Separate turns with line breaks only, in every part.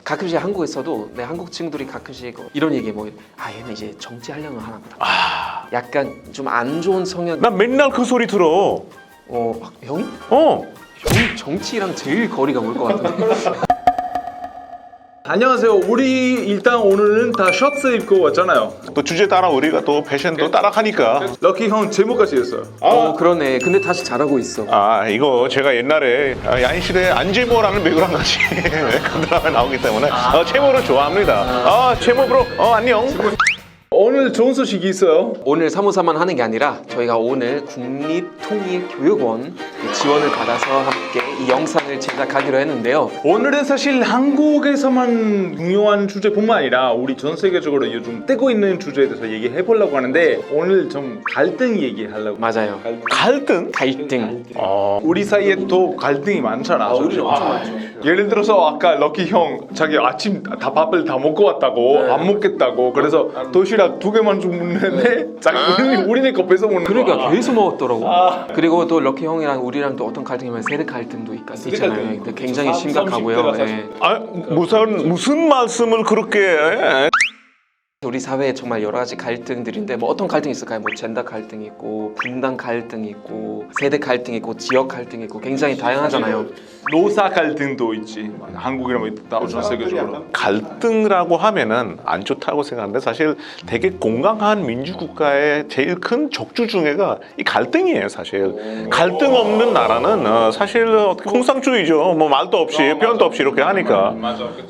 가끔씩 한국에서도 내 한국 친구들이 가끔씩 이런 얘기 뭐 얘는 이제 정치하려면 하나 보다. 약간 좀 안 좋은 성향.
난 맨날 그 소리 들어.
형이?
어.
형이 정치랑 제일 거리가 멀 것 같은데.
안녕하세요. 우리 일단 오늘은 다 셔츠 입고 왔잖아요.
또 주제 따라 우리가 또 패션도 따라가니까.
럭키 형 제목까지 했어요.
그러네. 근데 다시 잘하고 있어.
이거 제가 옛날에 야인시대 안재모라는 배우랑 같이 그 드라마에 나오기 때문에 채모를 좋아합니다. 채모브로 안녕.
오늘 좋은 소식이 있어요.
오늘 사무사만 하는 게 아니라 저희가 오늘 국립통일교육원 지원을 받아서 함께 이 영상을 제작하기로 했는데요.
오늘은 사실 한국에서만 중요한 주제뿐만 아니라 우리 전 세계적으로 요즘 뜨고 있는 주제에 대해서 얘기해 보려고 하는데 오늘 좀 갈등 얘기하려고.
맞아요.
갈등?
갈등.
우리 사이에 또 갈등이 많잖아.
우리 엄청 많죠.
예를 들어서 아까 럭키 형 자기 아침 다 밥을 다 먹고 왔다고 안 먹겠다고 그래서 도시락 2개만 주문했는데 자기 우리네 거 뺏어 먹는 거야.
그러니까 계속 먹었더라고. 그리고 또 럭키 형이랑 우리랑 또 어떤 갈등이면 세대 갈등도 있잖아요. 근데 굉장히 심각하고요. 네.
무슨 말씀을 그렇게 해?
우리 사회에 정말 여러 가지 갈등들인데 뭐 어떤 갈등이 있을까요? 뭐 젠더 갈등이 있고 분단 갈등이 있고 세대 갈등이 있고 지역 갈등이 있고 굉장히 다양하잖아요.
노사 갈등도 있지. 한국이랑 전 세계적으로.
갈등이라고 하면은 안 좋다고 생각하는데 사실 되게 건강한 민주국가의 제일 큰 적주 중에가 이 갈등이에요. 사실 갈등 없는 나라는 사실 공산주의죠. 뭐 말도 없이 표현도 없이 이렇게 하니까.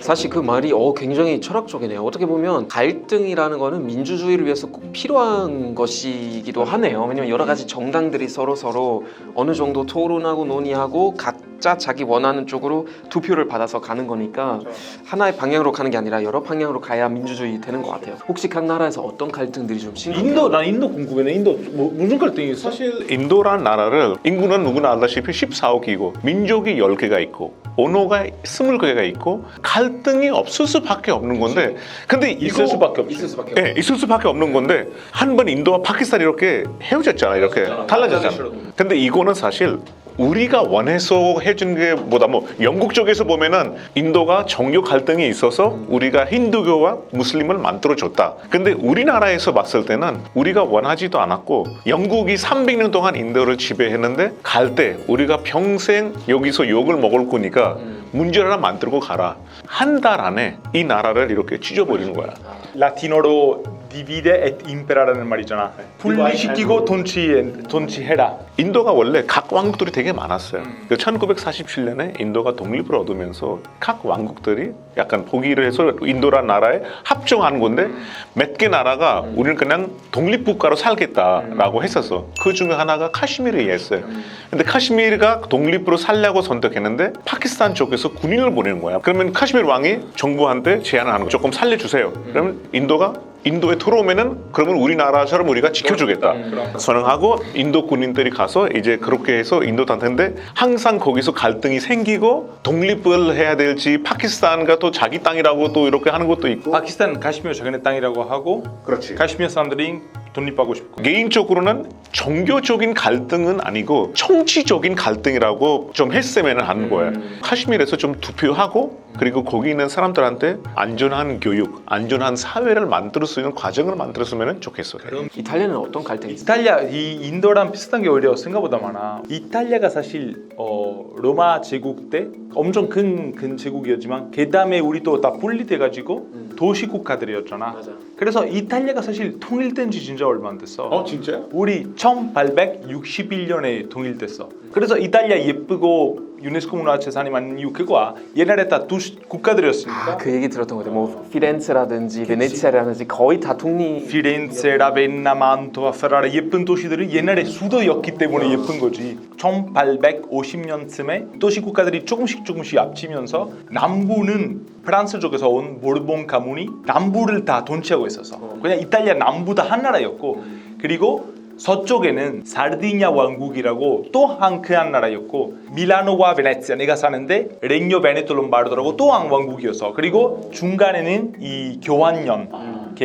사실 그 말이 굉장히 철학적이네요. 어떻게 보면 갈등이라는 거는 민주주의를 위해서 꼭 필요한 것이기도 하네요. 왜냐면 여러 가지 정당들이 서로 어느 정도 토론하고 논의하고 각자 자기 원하는 쪽으로 투표를 받아서 가는 거니까 하나의 방향으로 가는 게 아니라 여러 방향으로 가야 민주주의 되는 것 같아요. 혹시 각 나라에서 어떤 갈등들이 좀 심각해요?
난 인도 궁금해. 인도 무슨 갈등이 있어?
사실 인도란 나라를 인구는 누구나 알다시피 14억이고 민족이 10개가 있고 언어가 20개가 있고 갈등이 없을 수밖에 없는 건데 근데
있을 수밖에 없지.
네, 있을 수밖에 없는 건데 한 번 인도와 파키스탄이 이렇게 헤어졌잖아. 이렇게 달라졌잖아. 근데 이거는 사실 우리가 원해서 해준 게 보다 뭐 영국 쪽에서 보면은 인도가 종교 갈등이 있어서 우리가 힌두교와 무슬림을 만들어줬다. 근데 우리나라에서 봤을 때는 우리가 원하지도 않았고 영국이 300년 동안 인도를 지배했는데 갈 때 우리가 평생 여기서 욕을 먹을 거니까 문제를 하나 만들고 가라. 한 달 안에 이 나라를 이렇게 찢어버리는 거야.
라틴어로 divide et impera라는 말이잖아. 분리시키고 통치해라.
인도가 원래 각 왕국들이 되게 많았어요. 1947년에 인도가 독립을 얻으면서 각 왕국들이 약간 포기를 해서 인도란 나라에 합정하는 건데 몇 개 나라가 우리는 그냥 독립국가로 살겠다라고 했었어. 그 중에 하나가 카시미르였어요. 근데 카시미르가 독립으로 살려고 선택했는데 파키스탄 쪽에서 군인을 보내는 거야. 그러면 카시미르 왕이 정부한테 제안을 하는 거 조금 살려주세요. 그러면 인도가 인도에 들어오면은 그러면 우리나라처럼 우리가 지켜주겠다. 선언하고 인도 군인들이 가서 이제 그렇게 해서 인도 단체인데 항상 거기서 갈등이 생기고 독립을 해야 될지 파키스탄과 또 자기 땅이라고 또 이렇게 하는 것도 있고.
파키스탄 카시미르 자기네 땅이라고 하고
그렇지.
카시미르 사람들이 독립하고 싶고.
개인적으로는 종교적인 갈등은 아니고 정치적인 갈등이라고 좀 했으면 하는 거예요. 카시미르에서 좀 투표하고 그리고 거기 있는 사람들한테 안전한 교육, 안전한 사회를 만들 수 있는 과정을 만들었으면 좋겠어요.
이탈리아는 어떤 갈등이 있어요?
이탈리아, 이 인도랑 비슷한 게 오히려 생각보다 많아. 이탈리아가 사실 로마 제국 때 엄청 큰 제국이었지만 그 다음에 우리 또 다 분리돼가지고 도시 국가들이었잖아.
맞아.
그래서 이탈리아가 사실 통일된 지 진짜 얼마 안 됐어.
진짜요?
우리 1861년에 통일됐어. 그래서 이탈리아 예쁘고 유네스코 문화재산이 많은 이유 그거야. 옛날에 다 도시 국가들이었으니까.
그 얘기 들었던 것 같아요. 뭐 피렌체라든지 베네치아라든지 거의 다 독립.
피렌체, 라벤나, 만토와 페라라 예쁜 도시들은 옛날에 수도였기 때문에 예쁜 거지. 1850년쯤에 도시 국가들이 조금씩 합치면서 남부는 프랑스 쪽에서 온 보르본 가문이 남부를 다 통치하고 있었어. 그냥 이탈리아 남부 다 한 나라였고 그리고 서쪽에는 사르디냐 왕국이라고 또 한 큰 나라였고 밀라노와 베네치아 내가 사는데 레뇨 베네토 롬바르도라고 또 한 왕국이었어. 그리고 중간에는 이 교환년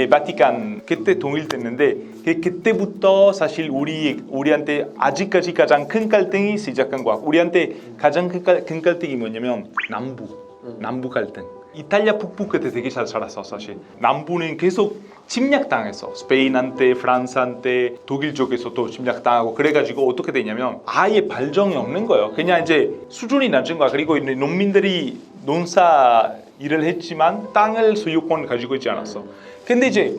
바티칸 그때 통일됐는데 그때부터 사실 우리한테 아직까지 가장 큰 갈등이 시작한 거야. 우리한테 가장 큰 갈등이 뭐냐면 남부 갈등. 이탈리아 북부 끝에 되게 잘 살았어 사실. 남부는 계속 침략당했어. 스페인한테, 프랑스한테, 독일 쪽에서도 침략당하고 그래가지고 어떻게 되냐면 아예 발전이 없는 거예요. 그냥 이제 수준이 낮은 거야. 그리고 농민들이 농사 일을 했지만 땅을 소유권 가지고 있지 않았어. 근데 이제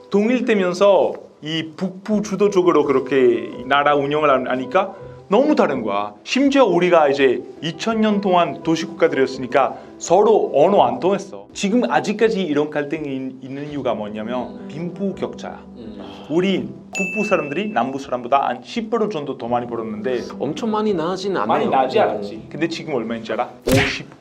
동일되면서 이 북부 주도적으로 그렇게 나라 운영을 하니까 너무 다른 거야. 심지어 우리가 이제 2000년 동안 도시국가들이었으니까 서로 언어 안 통했어. 지금 아직까지 이런 갈등이 있는 이유가 뭐냐면 빈부격차야. 우리 북부 사람들이 남부 사람보다 한 10% 정도 더 많이 벌었는데
엄청 많이 나진 않아요.
많이 나지 않았지. 근데 지금 얼마인지 알아?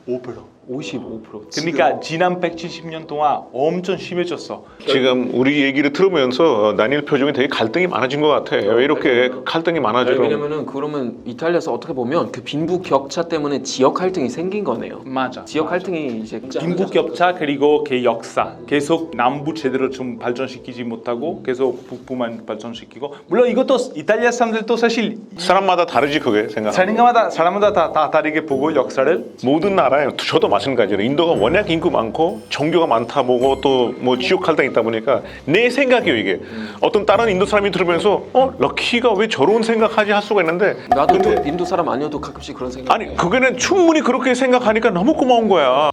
55%.
55%.
그러니까 지난 170년 동안 엄청 심해졌어.
지금 우리 얘기를 들으면서 다니엘 표정이 되게 갈등이 많아진 것 같아. 왜 이렇게 갈등이 많아지고?
왜냐면은 그러면 이탈리아에서 어떻게 보면 그 빈부 격차 때문에 지역 갈등이 생긴 거네요.
맞아.
지역 갈등이 이제
빈부격차 그리고 그 역사 계속 남부 제대로 좀 발전시키지 못하고 계속 북부만 발전시키고 물론 이것도 이탈리아 사람들도 사실
사람마다 다르지 그게 생각.
사람마다 다 다르게 보고 역사를
모든 나라에 저도 마찬가지로 인도가 워낙 인구 많고 종교가 많다 보고 또 뭐 지역 갈등이 있다 보니까 내 생각이에요 이게. 어떤 다른 인도 사람이 들으면서 럭키가 왜 저런 생각하지 할 수가 있는데
나도
근데
인도 사람 아니어도 가끔씩 그런 생각.
아니 그게는 충분히 그렇게 생각하니까 너무 고마운 거야.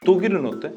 독일은 어때?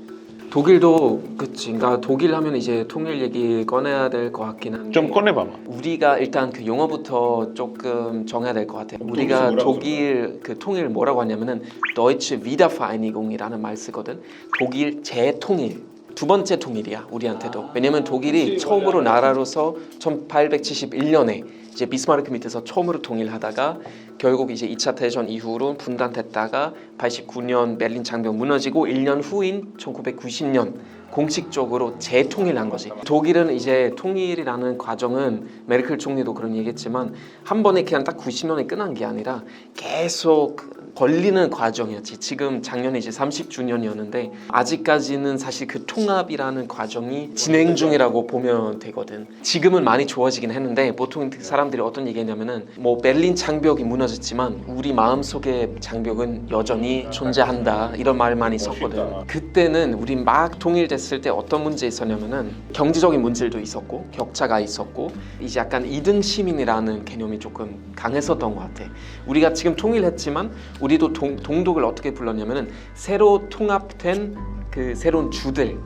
독일도 그치. 그러니까 독일 하면 이제 통일 얘기 꺼내야 될 것 같긴 한데.
좀 꺼내봐봐.
우리가 일단 그 용어부터 조금 정해야 될 것 같아요. 우리가 독일 그 통일 뭐라고 하냐면은 Deutsche Wiedervereinigung이라는 말 쓰거든. 독일 재통일. 두 번째 통일이야 우리한테도. 왜냐면 독일이 처음으로 나라로서 1871년에 이제 비스마르크 밑에서 처음으로 통일하다가 결국 이제 2차 대전 이후로 분단됐다가 89년 베를린 장벽 무너지고 1년 후인 1990년 공식적으로 재통일한 거지. 독일은 이제 통일이라는 과정은 메르켈 총리도 그런 얘기했지만 한 번에 그냥 딱 90년에 끝난 게 아니라 계속 걸리는 과정이었지. 지금 작년에 이제 30주년이었는데 아직까지는 사실 그 통합이라는 과정이 진행 중이라고 보면 되거든. 지금은 많이 좋아지긴 했는데 보통 사람들이 어떤 얘기했냐면은 뭐 베를린 장벽이 무너졌지만 우리 마음속에 장벽은 여전히 존재한다 이런 말 많이 썼거든. 그때는 우리 막 통일됐을 때 어떤 문제 있었냐면은 경제적인 문제도 있었고 격차가 있었고 이제 약간 이등 시민이라는 개념이 조금 강했었던 것 같아. 우리가 지금 통일했지만 우리도 동독을 어떻게 불렀냐면은 새로 통합된 그 새로운 주들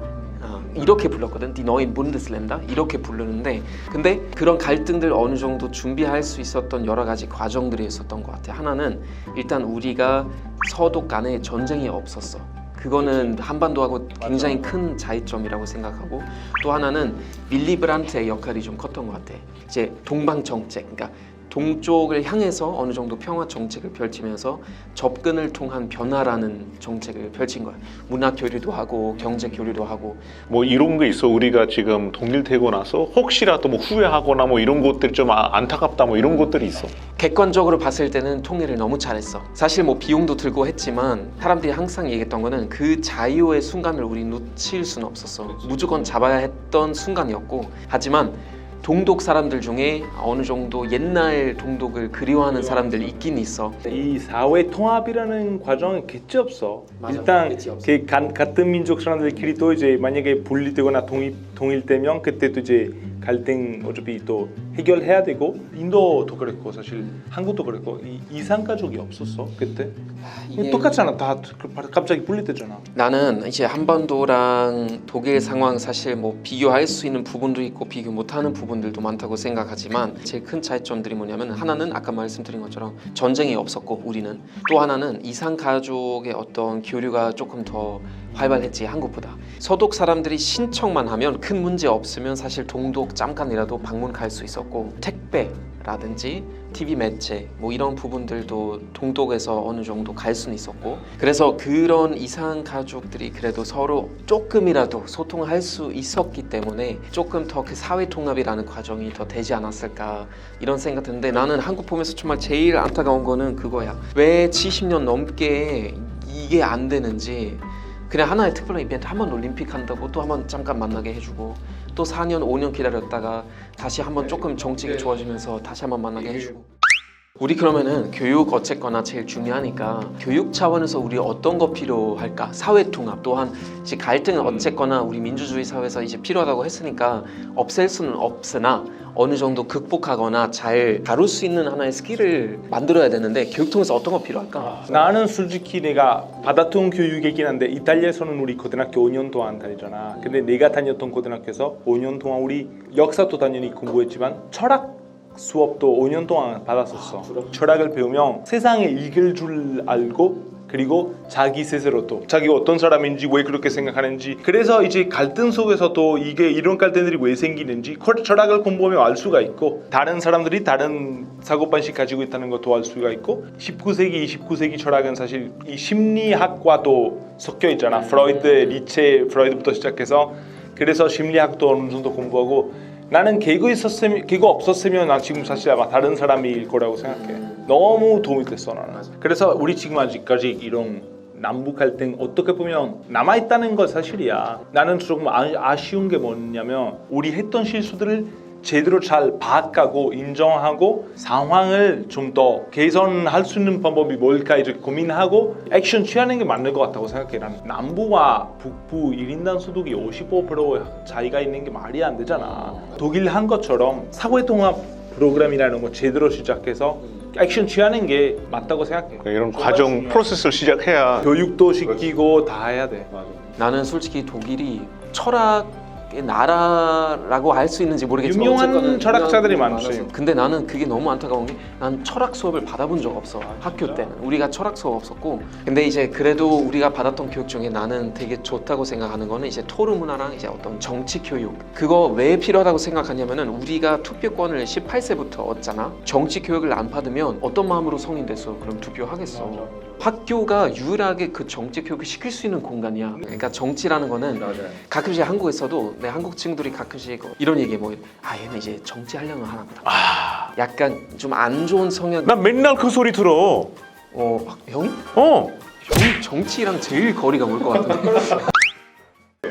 이렇게 불렀거든. Die neuen Bundesländer 이렇게 부르는데 근데 그런 갈등들 어느 정도 준비할 수 있었던 여러 가지 과정들이 있었던 것 같아. 하나는 일단 우리가 서독 간에 전쟁이 없었어. 그거는 한반도하고 굉장히 큰 차이점이라고 생각하고 또 하나는 밀리 브란트의 역할이 좀 컸던 것 같아. 이제 동방 정책, 그러니까 동쪽을 향해서 어느 정도 평화 정책을 펼치면서 접근을 통한 변화라는 정책을 펼친 거야. 문화 교류도 하고 경제 교류도 하고.
뭐 이런 게 있어. 우리가 지금 독일되고 나서 혹시라도 뭐 후회하거나 뭐 이런 것들이 좀 안타깝다 뭐 이런 것들이 있어.
객관적으로 봤을 때는 통일을 너무 잘했어. 사실 뭐 비용도 들고 했지만 사람들이 항상 얘기했던 거는 그 자유의 순간을 우리 놓칠 수는 없었어. 무조건 잡아야 했던 순간이었고 하지만 동독 사람들 중에 어느 정도 옛날 동독을 그리워하는 사람들 있긴 있어.
이 사회 통합이라는 과정은 끝이 없어.
맞아,
일단
끝이 없어.
그 같은 민족 사람들끼리 또 이제 만약에 분리되거나 통일되면 그때 또 이제 갈등 어차피 또 해결해야 되고 인도도 그랬고 사실 한국도 그랬고 이산 가족이 없었어 그때. 똑같잖아. 다 갑자기 분리되잖아.
나는 이제 한반도랑 독일 상황 사실 뭐 비교할 수 있는 부분도 있고 비교 못하는 부분들도 많다고 생각하지만 제일 큰 차이점들이 뭐냐면 하나는 아까 말씀드린 것처럼 전쟁이 없었고 우리는 또 하나는 이산 가족의 어떤 교류가 조금 더 활발했지 한국보다. 서독 사람들이 신청만 하면 큰 문제 없으면 사실 동독 잠깐이라도 방문 갈 수 있었고 택배라든지 TV 매체 뭐 이런 부분들도 동독에서 어느 정도 갈 수는 있었고 그래서 그런 이산 가족들이 그래도 서로 조금이라도 소통할 수 있었기 때문에 조금 더 그 사회 통합이라는 과정이 더 되지 않았을까 이런 생각 드는데 나는 한국 보면서 정말 제일 안타까운 거는 그거야. 왜 70년 넘게 이게 안 되는지. 그냥 하나의 특별한 이벤트 한 번 올림픽 한다고 또 한 번 잠깐 만나게 해주고 또 4년 5년 기다렸다가 다시 한 번 조금 정책이 좋아지면서 다시 한 번 만나게 해주고 우리 그러면은 교육 어쨌거나 제일 중요하니까 교육 차원에서 우리 어떤 거 필요할까? 사회 통합 또한 이제 갈등은 어쨌거나 우리 민주주의 사회에서 이제 필요하다고 했으니까 없앨 수는 없으나 어느 정도 극복하거나 잘 다룰 수 있는 하나의 스킬을 만들어야 되는데 교육 통해서 어떤 거 필요할까?
나는 솔직히 내가 받았던 교육이긴 한데 이탈리아에서는 우리 고등학교 5년 동안 다니잖아. 근데 내가 다녔던 고등학교에서 5년 동안 우리 역사도 당연히 공부했지만 철학 수업도 5년 동안 받았었어. 철학을 배우면 세상에 읽을 줄 알고 그리고 자기 스스로도 자기가 어떤 사람인지 왜 그렇게 생각하는지 그래서 이제 갈등 속에서도 이게 이런 갈등들이 왜 생기는지 철학을 공부하면 알 수가 있고 다른 사람들이 다른 사고방식 가지고 있다는 것도 알 수가 있고 19세기, 29세기 철학은 사실 이 심리학과도 섞여 있잖아. 프로이드, 니체, 프로이드부터 시작해서 그래서 심리학도 어느 정도 공부하고 나는 개그 없었으면 난 지금 사실 아마 다른 사람일 거라고 생각해. 너무 도움이 됐어 나는. 그래서 우리 지금 아직까지 이런 남북 갈등 어떻게 보면 남아있다는 건 사실이야. 나는 조금 아쉬운 게 뭐냐면 우리 했던 실수들을 제대로 잘 파악하고 인정하고 상황을 좀 더 개선할 수 있는 방법이 뭘까 이렇게 고민하고 액션 취하는 게 맞는 것 같다고 생각해. 나는 남부와 북부 1인당 소득이 55% 차이가 있는 게 말이 안 되잖아. 독일 한 것처럼 사회통합 프로그램이라는 거 제대로 시작해서 액션 취하는 게 맞다고 생각해.
이런 과정 프로세스를 시작해야
교육도 시키고 다 해야 돼.
나는 솔직히 독일이 철학의 나라라고 할 수 있는지 모르겠지만
유명한
어쨌거나
철학자들이
많아서.
많지.
근데 나는 그게 너무 안타까운 게 난 철학 수업을 받아본 적 없어. 학교 때는 우리가 철학 수업 없었고 근데 이제 그래도 우리가 받았던 교육 중에 나는 되게 좋다고 생각하는 거는 이제 토르 문화랑 이제 어떤 정치 교육 그거 왜 필요하다고 생각하냐면은 우리가 투표권을 18세부터 얻잖아. 정치 교육을 안 받으면 어떤 마음으로 성인 됐어? 그럼 투표하겠어. 학교가 유일하게 그 정치 교육을 시킬 수 있는 공간이야. 그러니까 정치라는 거는 가끔씩 한국에서도 내 한국 친구들이 가끔씩 이런 얘기해 뭐 얘는 이제 정치하려면 하나 보다. 약간 좀 안 좋은 성향.
난 맨날 그 소리 들어.
형이?
어.
형이 정치랑 제일 거리가 멀 것 같은데.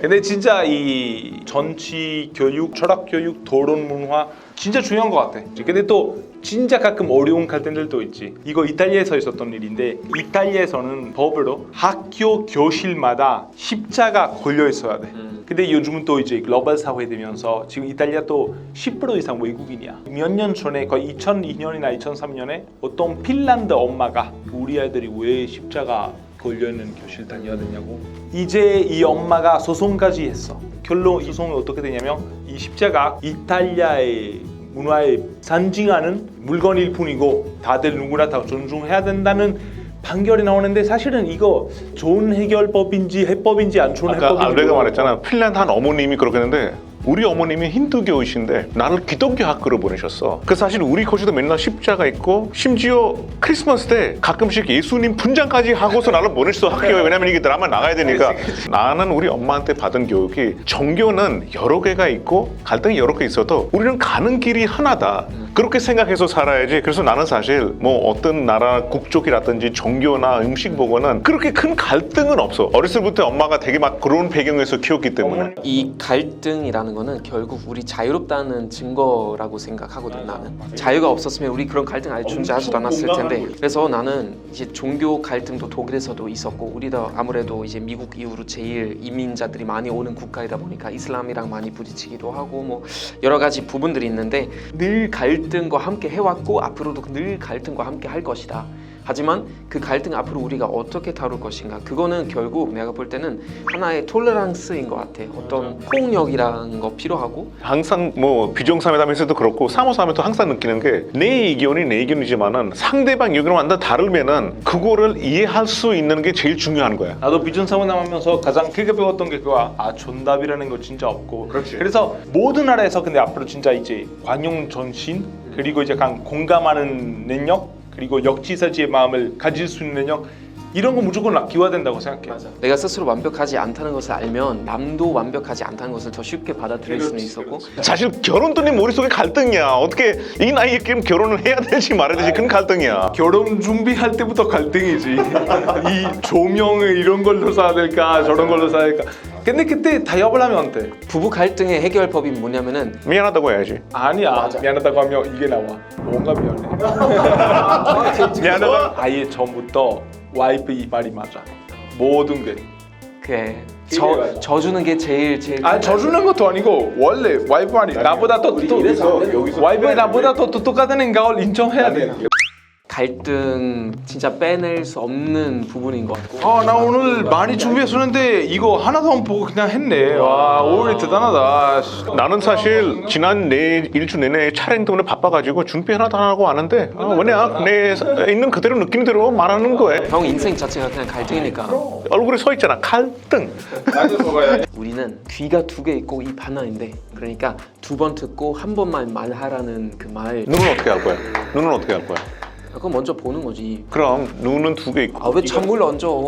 근데 진짜 이 정치 교육, 철학 교육, 토론 문화 진짜 중요한 것 같아. 근데 또 진짜 가끔 어려운 갈등들도 있지. 이거 이탈리아에서 있었던 일인데 이탈리아에서는 법으로 학교 교실마다 십자가 걸려 있어야 돼. 근데 요즘은 또 이제 글로벌 사회 되면서 지금 이탈리아 또 10% 이상 외국인이야. 몇 년 전에 거의 2002년이나 2003년에 어떤 핀란드 엄마가 우리 아이들이 왜 십자가 걸려있는 교실 다녀야 되냐고 이제 이 엄마가 소송까지 했어. 결론 소송이 어떻게 되냐면 이 십자가 이탈리아의 문화에 상징하는 물건일 뿐이고 다들 누구나 다 존중해야 된다는 판결이 나오는데 사실은 이거 좋은 해결법인지 해법인지 안 좋은 해법인지
아까 알레가 말했잖아. 핀란드 한 어머님이 그렇게 했는데 우리 어머님이 힌두교이신데 나를 기독교 학교로 보내셨어. 그래서 사실 우리 거기도 맨날 십자가 있고 심지어 크리스마스 때 가끔씩 예수님 분장까지 하고서 나를 보냈어 학교에. 왜냐면 이게 드라마 나가야 되니까. 나는 우리 엄마한테 받은 교육이 종교는 여러 개가 있고 갈등이 여러 개 있어도 우리는 가는 길이 하나다. 그렇게 생각해서 살아야지. 그래서 나는 사실 뭐 어떤 나라 국적이라든지 종교나 음식 보고는 그렇게 큰 갈등은 없어. 어렸을 때부터 엄마가 되게 막 그런 배경에서 키웠기 때문에.
이 갈등이라는 거는 결국 우리 자유롭다는 증거라고 생각하거든. 나는 자유가 없었으면 우리 그런 갈등 아예 존재하지도 않았을 텐데. 그래서 나는 이제 종교 갈등도 독일에서도 있었고 우리도 아무래도 이제 미국 이후로 제일 이민자들이 많이 오는 국가이다 보니까 이슬람이랑 많이 부딪히기도 하고 뭐 여러 가지 부분들이 있는데 늘 갈등과 함께 해왔고 앞으로도 늘 갈등과 함께 할 것이다. 하지만 그 갈등 앞으로 우리가 어떻게 다룰 것인가 그거는 결국 내가 볼 때는 하나의 톨레랑스인 것 같아. 어떤 폭력이라는 거 필요하고
항상 뭐 비정상회담에서도 그렇고 사모사면도 항상 느끼는 게 내 의견이 내 의견이지만은 상대방 의견이 완전 다르면은 그거를 이해할 수 있는 게 제일 중요한 거야.
나도 비정상회담 하면서 가장 크게 배웠던 게 그거야. 정답이라는 거 진짜 없고. 그래서 모든 나라에서 근데 앞으로 진짜 이제 관용 정신 그리고 이제 약간 공감하는 능력 그리고 역지사지의 마음을 가질 수 있는 능력 이런 거 무조건 기화된다고 생각해.
내가 스스로 완벽하지 않다는 것을 알면 남도 완벽하지 않다는 것을 더 쉽게 받아들일 수는 있었고
사실 결혼도 네 머릿속에 갈등이야. 어떻게 이 나이에 결혼을 해야 될지 말아야 될지 그런 갈등이야.
결혼 준비할 때부터 갈등이지. 이 조명을 이런 걸로 사야 될까 저런 걸로 사야 될까. 근데 그때 타협을 하면 안 돼.
부부 갈등의 해결법이 뭐냐면은
미안하다고 해야지.
아니야. 미안하다고 하면 이게 나와. 뭔가 미안해. 미안하다. 아예 처음부터 와이프 이 말이 맞아. 모든 게.
그래 져주는 게 제일
아 져주는 것도 아니고 원래 와이프 말이 나보다 더 와이프가 나보다 더 똑똑하다는 걸 인정해야 돼.
갈등 진짜 빼낼 수 없는 부분인 것 같고
아 나 오늘 많이 준비했었는데 이거 하나도 안 보고 그냥 했네. 와 오늘 대단하다.
나는 사실 지난 내 일주 내내 촬영 때문에 바빠가지고 준비 하나도 안 하고 왔는데 왜냐 내 있는 그대로 느끼는 대로 말하는 거야.
형 인생 자체가 그냥 갈등이니까
얼굴에 서 있잖아 갈등.
우리는 귀가 두 개 있고 입 하나인데 그러니까 두 번 듣고 한 번만 말하라는 그 말
눈은 어떻게 할 거야? 눈은 어떻게 할 거야?
그거 먼저 보는 거지.
그럼 눈은 두 개 있고.
아 왜 찬물 얹어?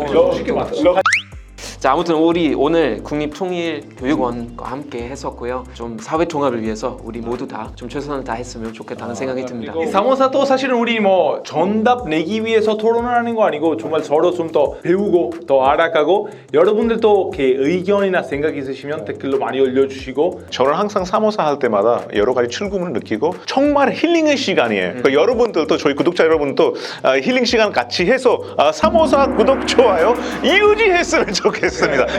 자 아무튼 우리 오늘 국립통일교육원과 함께 했었고요. 좀 사회 통합을 위해서 우리 모두 다 좀 최선을 다했으면 좋겠다는 생각이 듭니다.
이 사모사도 사실은 우리 뭐 정답 내기 위해서 토론을 하는 거 아니고 정말 서로 좀 더 배우고 더 알아가고 여러분들도 이렇게 의견이나 생각 있으시면 댓글로 많이 올려주시고
저는 항상 사모사 할 때마다 여러 가지 출금을 느끼고 정말 힐링의 시간이에요. 그러니까 여러분들도 저희 구독자 여러분도 힐링 시간 같이 해서 사모사 구독 좋아요 유지했으면 좋겠습니다.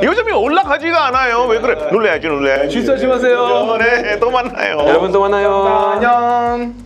요즘에 올라가지가 않아요. 왜 그래? 눌러야지.
실수하지 마세요.
네, 또 만나요.
여러분 또 만나요.
안녕.